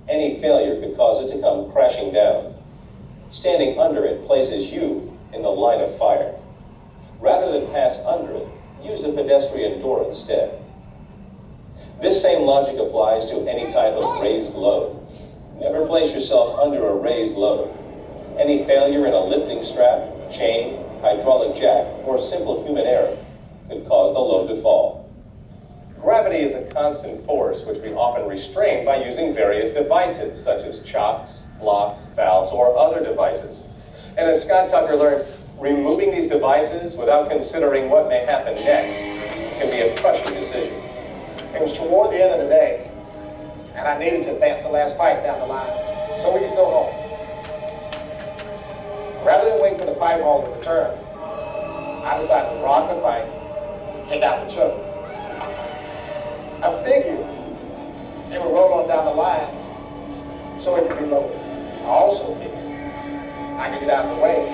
Any failure could cause it to come crashing down. Standing under it places you in the line of fire. Rather than pass under it, use a pedestrian door instead. This same logic applies to any type of raised load. Never place yourself under a raised load. Any failure in a lifting strap, chain, hydraulic jack, or simple human error could cause the load to fall. Gravity is a constant force which we often restrain by using various devices such as chocks, blocks, valves, or other devices. And as Scott Tucker learned, removing these devices without considering what may happen next can be a crushing decision. It was toward the end of the day, and I needed to advance the last pipe down the line so we could go home. Rather than wait for the pipe hole to return, I decided to rock the pipe, take out the choke. I figured it would roll on down the line so it could be lowered. I also figured I could get out of the way,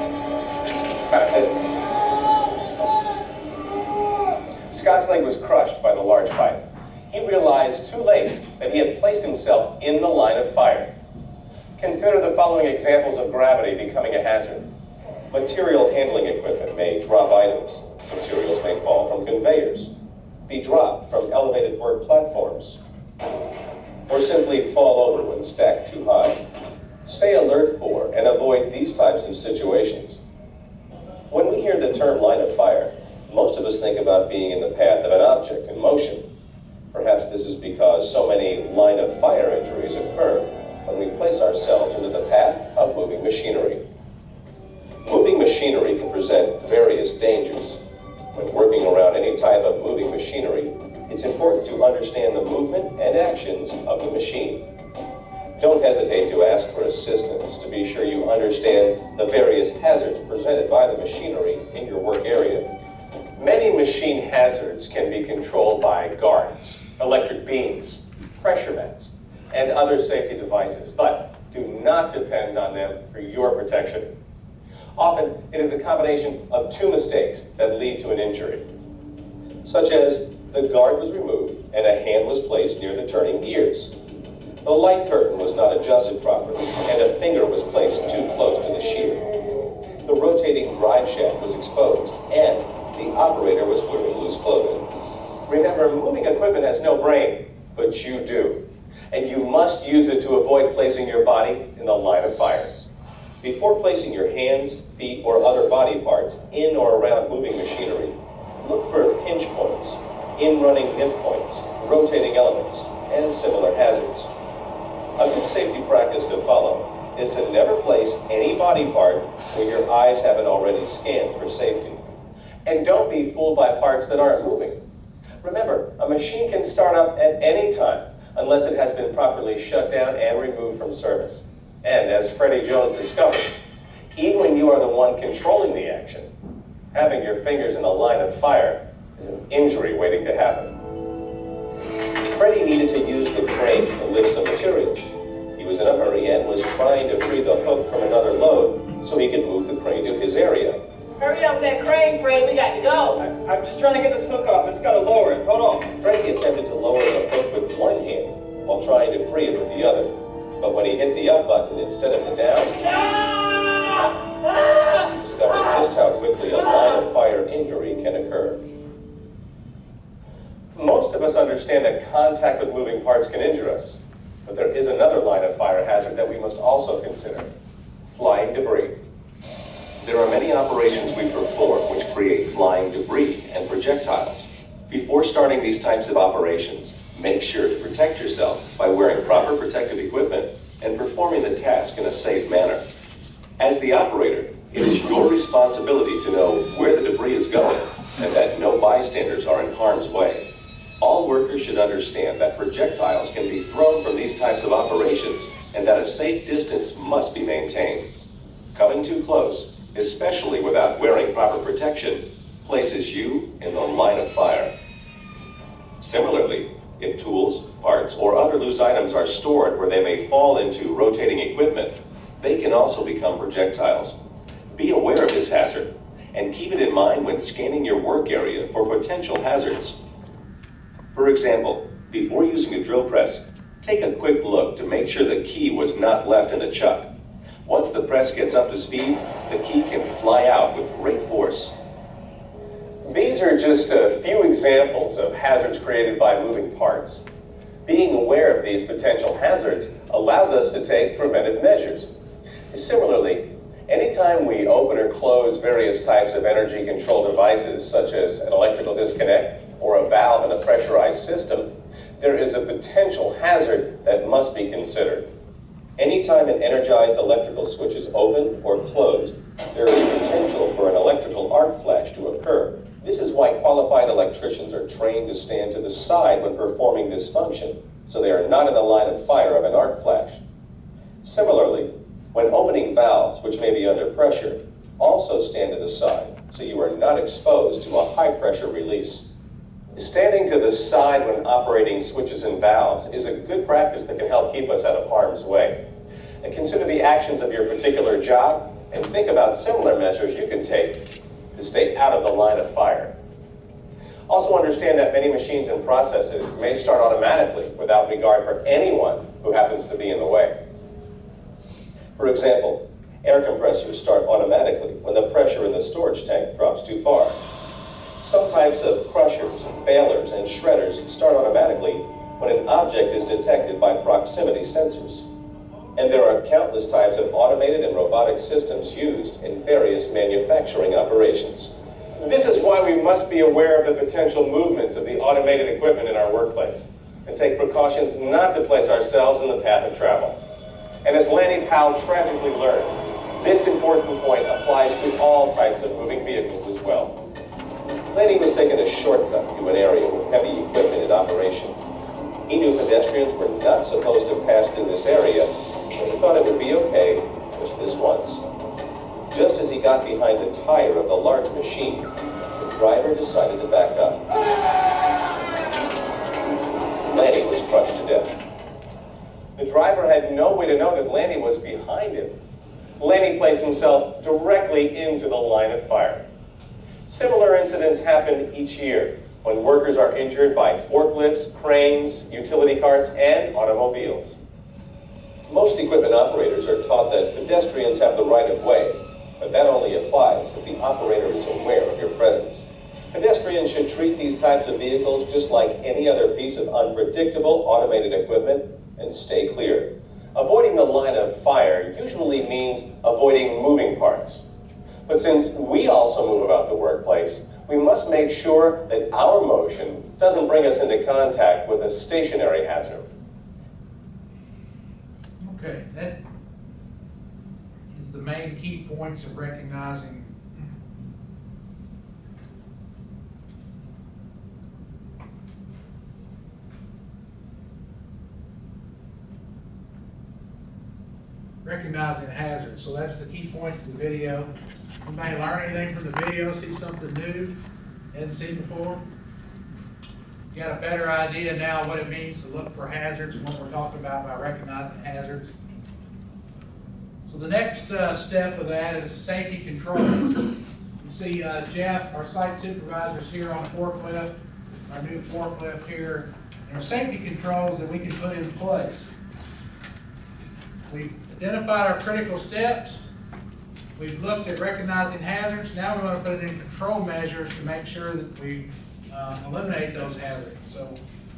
but I didn't. Scott's leg was crushed by the large pipe. He realized too late that he had placed himself in the line of fire. Consider the following examples of gravity becoming a hazard. Material handling equipment may drop items. Materials may fall from conveyors, be dropped from elevated work platforms, or simply fall over when stacked too high. Stay alert for and avoid these types of situations. When we hear the term line of fire, most of us think about being in the path of an object in motion. Perhaps this is because so many line of fire injuries occur when we place ourselves into the path of moving machinery. Moving machinery can present various dangers. When working around any type of moving machinery, it's important to understand the movement and actions of the machine. Don't hesitate to ask for assistance to be sure you understand the various hazards presented by the machinery in your work area. Many machine hazards can be controlled by guards, electric beams, pressure vents, and other safety devices, but do not depend on them for your protection. Often, it is the combination of two mistakes that lead to an injury, such as the guard was removed and a hand was placed near the turning gears. The light curtain was not adjusted properly and a finger was placed too close to the shear. The rotating drive shaft was exposed and the operator was wearing loose clothing. Remember, moving equipment has no brain, but you do. And you must use it to avoid placing your body in the line of fire. Before placing your hands, feet, or other body parts in or around moving machinery, look for pinch points, in-running nip points, rotating elements, and similar hazards. A good safety practice to follow is to never place any body part where your eyes haven't already scanned for safety. And don't be fooled by parts that aren't moving. Remember, a machine can start up at any time unless it has been properly shut down and removed from service. And as Freddie Jones discovered, even when you are the one controlling the action, having your fingers in a line of fire is an injury waiting to happen. Freddie needed to use the crane to lift some materials. He was in a hurry and was trying to free the hook from another load so he could move the crane to his area. Hurry up with that crane, Fred. We got to go. I'm just trying to get this hook off. It's got to lower it. Hold on. Freddie attempted to lower the hook with one hand while trying to free it with the other. But when he hit the up button instead of the down, he discovered just how quickly a line of fire injury can occur. Most of us understand that contact with moving parts can injure us, but there is another line of fire hazard that we must also consider: flying debris. There are many operations we perform which create flying debris and projectiles. Before starting these types of operations, make sure to protect yourself by wearing proper protective equipment and performing the task in a safe manner. As the operator, it is your responsibility to know where the debris is going and that no bystanders are in harm's way. All workers should understand that projectiles can be thrown from these types of operations and that a safe distance must be maintained. Coming too close, especially without wearing proper protection, places you in the line of fire. Similarly, if tools, parts, or other loose items are stored where they may fall into rotating equipment, they can also become projectiles. Be aware of this hazard and keep it in mind when scanning your work area for potential hazards. For example, before using a drill press, Take a quick look to make sure the key was not left in the chuck. Once the press gets up to speed, the key can fly out with great force. These are just a few examples of hazards created by moving parts. Being aware of these potential hazards allows us to take preventive measures. Similarly, anytime we open or close various types of energy control devices, such as an electrical disconnect or a valve in a pressurized system, there is a potential hazard that must be considered. Anytime an energized electrical switch is opened or closed, there is potential for an electrical arc flash to occur. This is why qualified electricians are trained to stand to the side when performing this function, so they are not in the line of fire of an arc flash. Similarly, when opening valves, which may be under pressure, also stand to the side, so you are not exposed to a high pressure release. Standing to the side when operating switches and valves is a good practice that can help keep us out of harm's way. And consider the actions of your particular job and think about similar measures you can take to stay out of the line of fire. Also understand that many machines and processes may start automatically without regard for anyone who happens to be in the way. For example, air compressors start automatically when the pressure in the storage tank drops too far. Some types of crushers, balers, and shredders start automatically when an object is detected by proximity sensors. And there are countless types of automated and robotic systems used in various manufacturing operations. This is why we must be aware of the potential movements of the automated equipment in our workplace and take precautions not to place ourselves in the path of travel. And as Lanny Powell tragically learned, this important point applies to all types of moving vehicles as well. Lanny was taking a shortcut through an area with heavy equipment in operation. He knew pedestrians were not supposed to pass through this area, but he thought it would be okay just this once. Just as he got behind the tire of the large machine, the driver decided to back up. Lanny was crushed to death. The driver had no way to know that Lanny was behind him. Lanny placed himself directly into the line of fire. Similar incidents happen each year when workers are injured by forklifts, cranes, utility carts, and automobiles. Most equipment operators are taught that pedestrians have the right of way, but that only applies if the operator is aware of your presence. Pedestrians should treat these types of vehicles just like any other piece of unpredictable automated equipment and stay clear. Avoiding the line of fire usually means avoiding moving parts. But since we also move about the workplace, we must make sure that our motion doesn't bring us into contact with a stationary hazard. Okay, that is the main key points of recognizing hazards. So that's the key points of the video. Anybody learn anything from the video? See something new? Hadn't seen before? You got a better idea now what it means to look for hazards and what we're talking about by recognizing hazards. So the next step of that is safety control. You see Jeff, our site supervisor, is here on a forklift, our new forklift here. There are safety controls that we can put in place. We've identified our critical steps. We've looked at recognizing hazards. Now we're going to put in control measures to make sure that we eliminate those hazards. So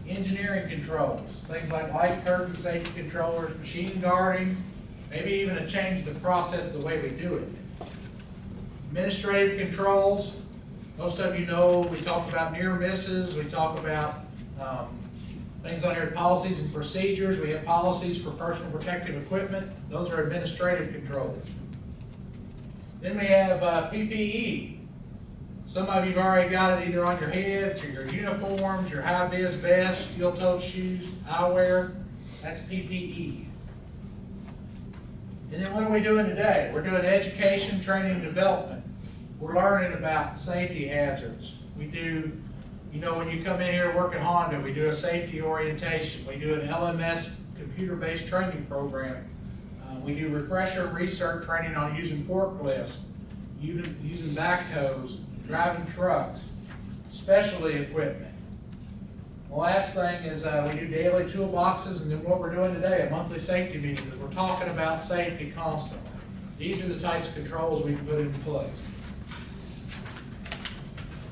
engineering controls, things like light curtain safety controllers, machine guarding, maybe even a change in the process of the way we do it. Administrative controls, most of you know we talk about near misses, we talk about things on here, policies and procedures. We have policies for personal protective equipment. Those are administrative controls. Then we have PPE. Some of you have already got it either on your heads or your uniforms, your high-vis vests, steel-toed shoes, eyewear. That's PPE. And then what are we doing today? We're doing education, training, and development. We're learning about safety hazards. We do, you know, when you come in here to work at Honda, we do a safety orientation. We do an LMS computer-based training program. We do refresher research training on using forklifts, using backhoes, driving trucks, specialty equipment. The last thing is we do daily toolboxes, and then what we're doing today, a monthly safety meeting, because we're talking about safety constantly. These are the types of controls we can put into place.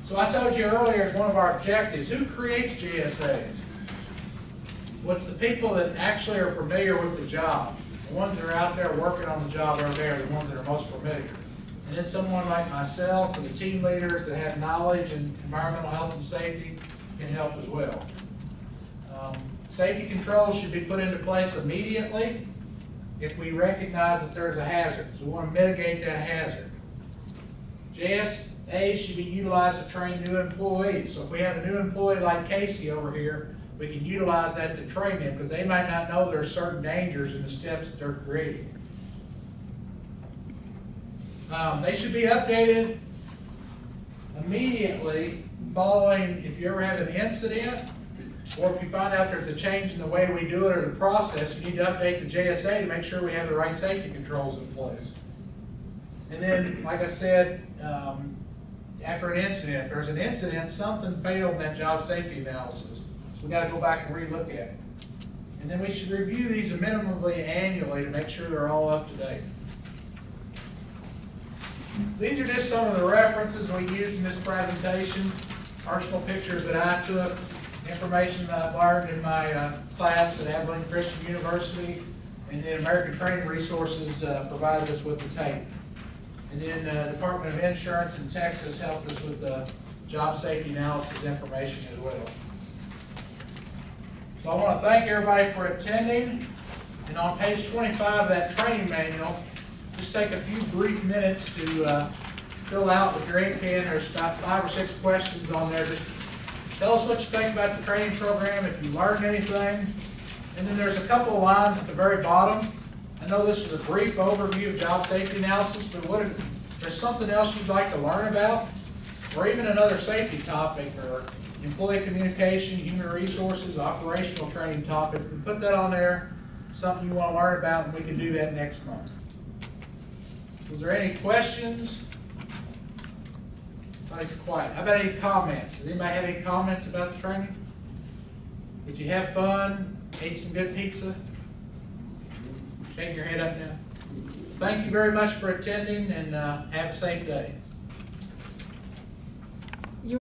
So I told you earlier, as one of our objectives, who creates GSAs? Well, it's the people that actually are familiar with the job. The ones that are out there working on the job are there, the ones that are most familiar. And then someone like myself or the team leaders that have knowledge in environmental health and safety can help as well. Safety controls should be put into place immediately if we recognize that there's a hazard. So we want to mitigate that hazard. JSA should be utilized to train new employees. So if we have a new employee like Casey over here, we can utilize that to train them because they might not know there are certain dangers in the steps that they're creating. They should be updated immediately following if you ever have an incident or if you find out there's a change in the way we do it or the process, you need to update the JSA to make sure we have the right safety controls in place. And then, like I said, after an incident, if there's an incident, something failed in that job safety analysis. So we got to go back and relook at it. And then we should review these minimally annually to make sure they're all up to date. These are just some of the references we used in this presentation. Personal pictures that I took, information that I've learned in my class at Abilene Christian University, and then American Training Resources provided us with the tape. And then the Department of Insurance in Texas helped us with the job safety analysis information as well. So I want to thank everybody for attending. And on page 25 of that training manual, just take a few brief minutes to fill out with your ink pen. There's about 5 or 6 questions on there. Just tell us what you think about the training program, if you learned anything. And then there's a couple of lines at the very bottom. I know this is a brief overview of job safety analysis, but what if there's something else you'd like to learn about, or even another safety topic, or employee communication, human resources, operational training topic, and put that on there, something you want to learn about, and we can do that next month. Was there any questions? Everybody's quiet. How about any comments? Does anybody have any comments about the training? Did you have fun? Ate some good pizza? Shake your head up now. Thank you very much for attending, and have a safe day.